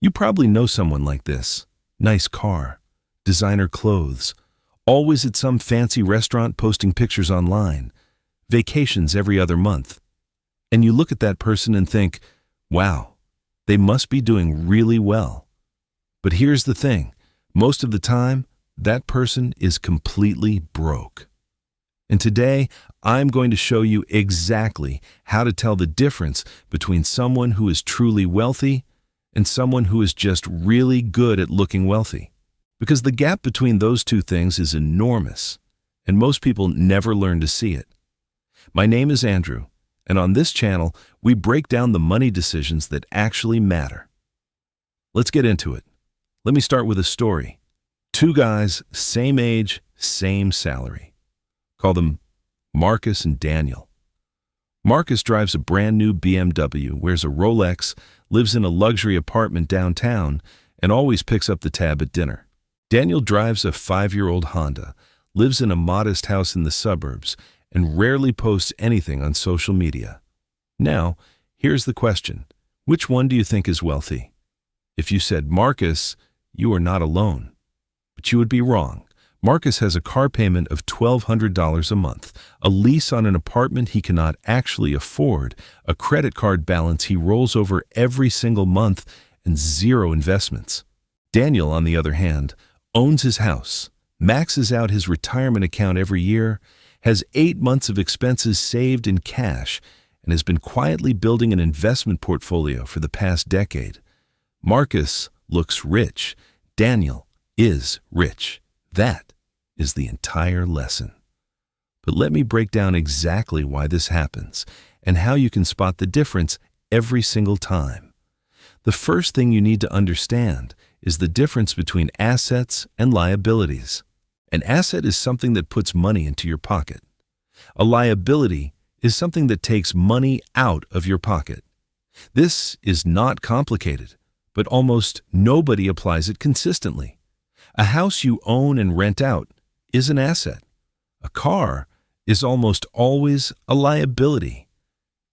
You probably know someone like this. Nice car, designer clothes, always at some fancy restaurant posting pictures online, vacations every other month. And you look at that person and think, wow, they must be doing really well. But here's the thing, most of the time, that person is completely broke. And today, I'm going to show you exactly how to tell the difference between someone who is truly wealthy and someone who is just really good at looking wealthy. Because the gap between those two things is enormous, and most people never learn to see it. My name is Andrew, and on this channel, we break down the money decisions that actually matter. Let's get into it. Let me start with a story. Two guys, same age, same salary. Call them Marcus and Daniel. Marcus drives a brand new BMW, wears a Rolex, lives in a luxury apartment downtown, and always picks up the tab at dinner. Daniel drives a 5-year-old Honda, lives in a modest house in the suburbs, and rarely posts anything on social media. Now, here's the question. Which one do you think is wealthy? If you said Marcus, you are not alone. But you would be wrong. Marcus has a car payment of $1,200 a month, a lease on an apartment he cannot actually afford, a credit card balance he rolls over every single month, and zero investments. Daniel, on the other hand, owns his house, maxes out his retirement account every year, has 8 months of expenses saved in cash, and has been quietly building an investment portfolio for the past decade. Marcus looks rich. Daniel is rich. That is the entire lesson. But let me break down exactly why this happens and how you can spot the difference every single time. The first thing you need to understand is the difference between assets and liabilities. An asset is something that puts money into your pocket. A liability is something that takes money out of your pocket. This is not complicated, but almost nobody applies it consistently. A house you own and rent out is an asset. A car is almost always a liability.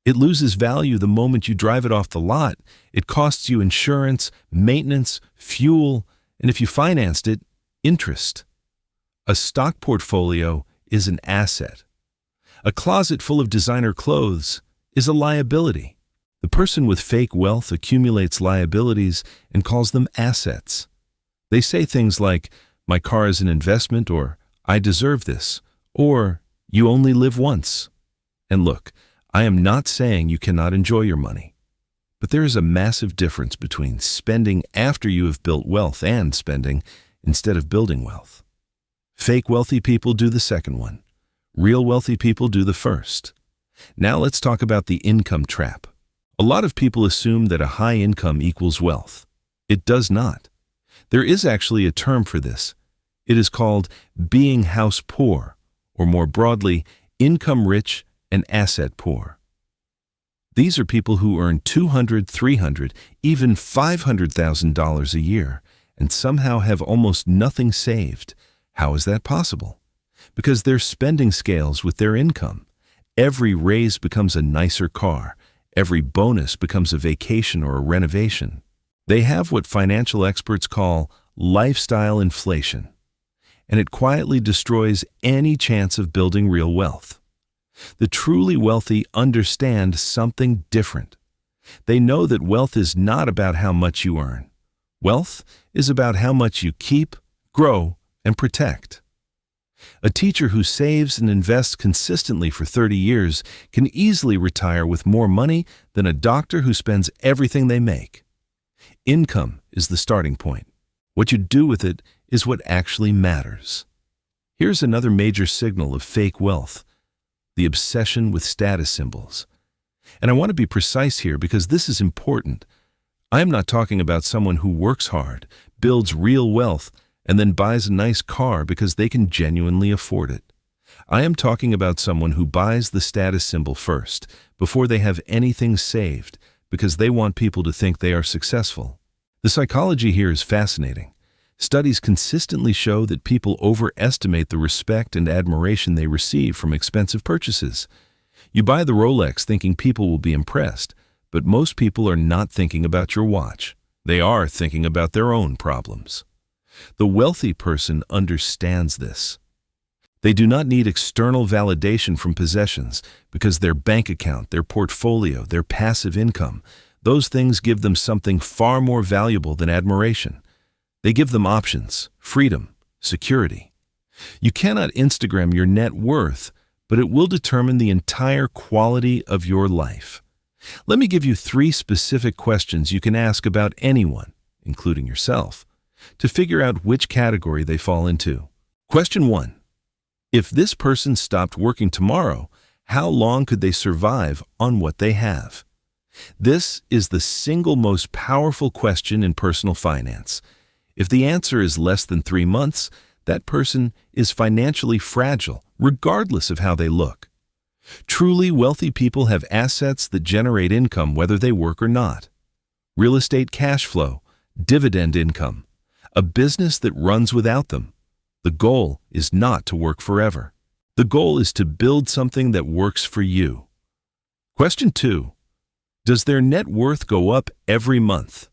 It loses value the moment you drive it off the lot. It costs you insurance, maintenance, fuel, and if you financed it, interest. A stock portfolio is an asset. A closet full of designer clothes is a liability. The person with fake wealth accumulates liabilities and calls them assets. They say things like, "My car is an investment," or "I deserve this," or "You only live once." And look, I am not saying you cannot enjoy your money, but there is a massive difference between spending after you have built wealth and spending instead of building wealth. Fake wealthy people do the second one. Real wealthy people do the first. Now let's talk about the income trap. A lot of people assume that a high income equals wealth. It does not. There is actually a term for this. It is called being house poor, or more broadly, income rich and asset poor. These are people who earn $200,000, $300,000, even $500,000 a year, and somehow have almost nothing saved. How is that possible? Because their spending scales with their income. Every raise becomes a nicer car. Every bonus becomes a vacation or a renovation. They have what financial experts call lifestyle inflation, and it quietly destroys any chance of building real wealth. The truly wealthy understand something different. They know that wealth is not about how much you earn. Wealth is about how much you keep, grow, and protect. A teacher who saves and invests consistently for 30 years can easily retire with more money than a doctor who spends everything they make. Income is the starting point. What you do with it is what actually matters. Here's another major signal of fake wealth: the obsession with status symbols. And I want to be precise here because this is important. I am not talking about someone who works hard, builds real wealth, and then buys a nice car because they can genuinely afford it. I am talking about someone who buys the status symbol first, before they have anything saved, because they want people to think they are successful. The psychology here is fascinating. Studies consistently show that people overestimate the respect and admiration they receive from expensive purchases. You buy the Rolex thinking people will be impressed, but most people are not thinking about your watch. They are thinking about their own problems. The wealthy person understands this. They do not need external validation from possessions because their bank account, their portfolio, their passive income, those things give them something far more valuable than admiration. They give them options, freedom, security. You cannot Instagram your net worth, but it will determine the entire quality of your life. Let me give you 3 specific questions you can ask about anyone, including yourself, to figure out which category they fall into. Question 1. If this person stopped working tomorrow, how long could they survive on what they have? This is the single most powerful question in personal finance. If the answer is less than 3 months, that person is financially fragile, regardless of how they look. Truly wealthy people have assets that generate income whether they work or not. Real estate cash flow, dividend income, a business that runs without them. The goal is not to work forever. The goal is to build something that works for you. Question 2. Does their net worth go up every month?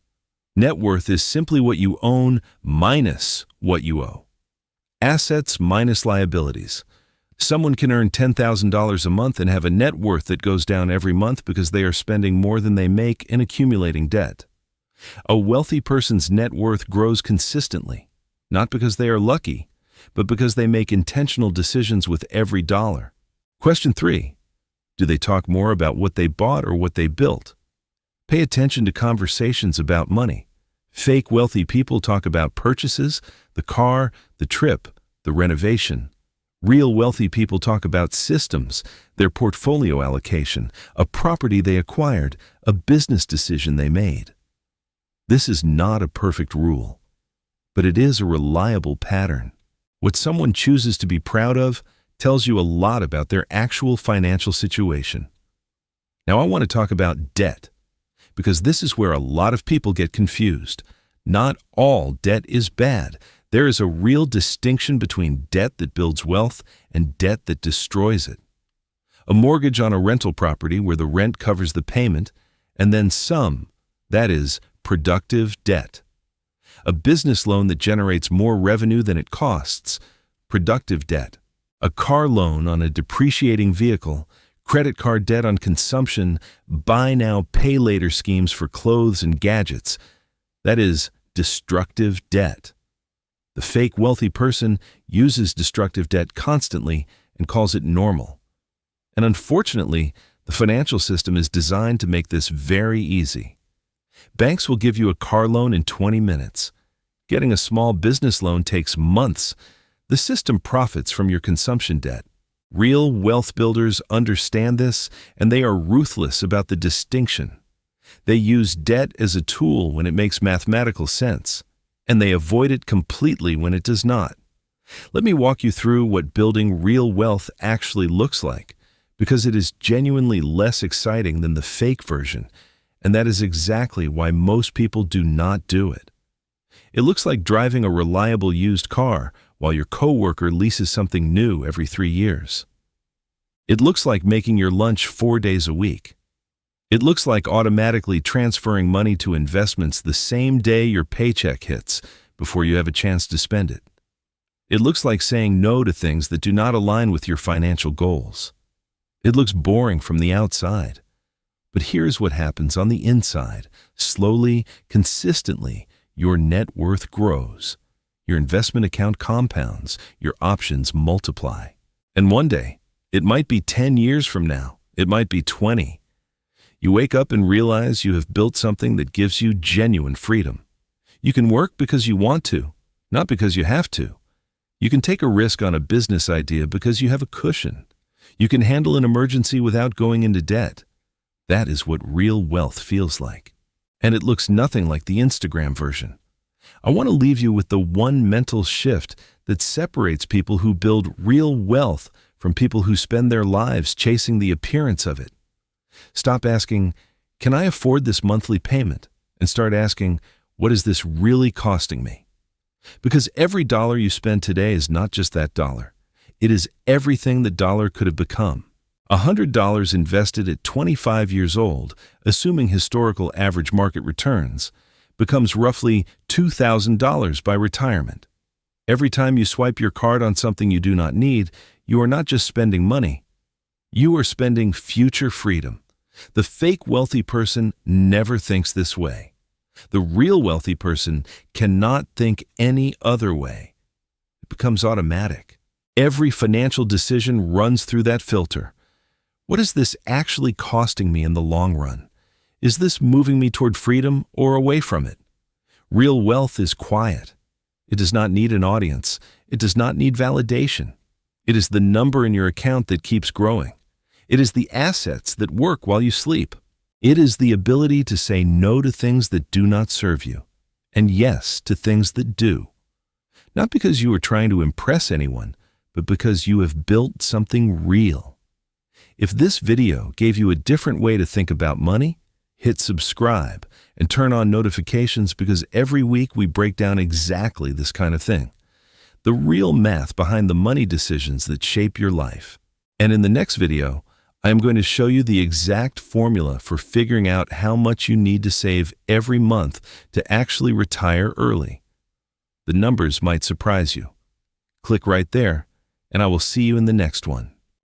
Net worth is simply what you own minus what you owe. Assets minus liabilities. Someone can earn $10,000 a month and have a net worth that goes down every month because they are spending more than they make and accumulating debt. A wealthy person's net worth grows consistently, not because they are lucky, but because they make intentional decisions with every dollar. Question 3. Do they talk more about what they bought or what they built? Pay attention to conversations about money. Fake wealthy people talk about purchases, the car, the trip, the renovation. Real wealthy people talk about systems, their portfolio allocation, a property they acquired, a business decision they made. This is not a perfect rule, but it is a reliable pattern. What someone chooses to be proud of tells you a lot about their actual financial situation. Now I want to talk about debt, because this is where a lot of people get confused. Not all debt is bad. There is a real distinction between debt that builds wealth and debt that destroys it. A mortgage on a rental property where the rent covers the payment, and then some, that is, productive debt. A business loan that generates more revenue than it costs, productive debt. A car loan on a depreciating vehicle, credit card debt on consumption, buy now, pay later schemes for clothes and gadgets, that is, destructive debt. The fake wealthy person uses destructive debt constantly and calls it normal. And unfortunately, the financial system is designed to make this very easy. Banks will give you a car loan in 20 minutes. Getting a small business loan takes months. The system profits from your consumption debt. Real wealth builders understand this, and they are ruthless about the distinction. They use debt as a tool when it makes mathematical sense, and they avoid it completely when it does not. Let me walk you through what building real wealth actually looks like, because it is genuinely less exciting than the fake version, and that is exactly why most people do not do it. It looks like driving a reliable used car while your coworker leases something new every 3 years. It looks like making your lunch 4 days a week. It looks like automatically transferring money to investments the same day your paycheck hits before you have a chance to spend it. It looks like saying no to things that do not align with your financial goals. It looks boring from the outside. But here's what happens on the inside. Slowly, consistently, your net worth grows. Your investment account compounds. Your options multiply. And one day, it might be 10 years from now. It might be 20. You wake up and realize you have built something that gives you genuine freedom. You can work because you want to, not because you have to. You can take a risk on a business idea because you have a cushion. You can handle an emergency without going into debt. That is what real wealth feels like. And it looks nothing like the Instagram version. I want to leave you with the one mental shift that separates people who build real wealth from people who spend their lives chasing the appearance of it. Stop asking, can I afford this monthly payment? And start asking, what is this really costing me? Because every dollar you spend today is not just that dollar. It is everything the dollar could have become. $100 invested at 25 years old, assuming historical average market returns, becomes roughly $2,000 by retirement. Every time you swipe your card on something you do not need, you are not just spending money. You are spending future freedom. The fake wealthy person never thinks this way. The real wealthy person cannot think any other way. It becomes automatic. Every financial decision runs through that filter. What is this actually costing me in the long run? Is this moving me toward freedom or away from it? Real wealth is quiet. It does not need an audience. It does not need validation. It is the number in your account that keeps growing. It is the assets that work while you sleep. It is the ability to say no to things that do not serve you, and yes to things that do. Not because you are trying to impress anyone, but because you have built something real. If this video gave you a different way to think about money, hit subscribe and turn on notifications, because every week we break down exactly this kind of thing. The real math behind the money decisions that shape your life. And in the next video, I am going to show you the exact formula for figuring out how much you need to save every month to actually retire early. The numbers might surprise you. Click right there, and I will see you in the next one.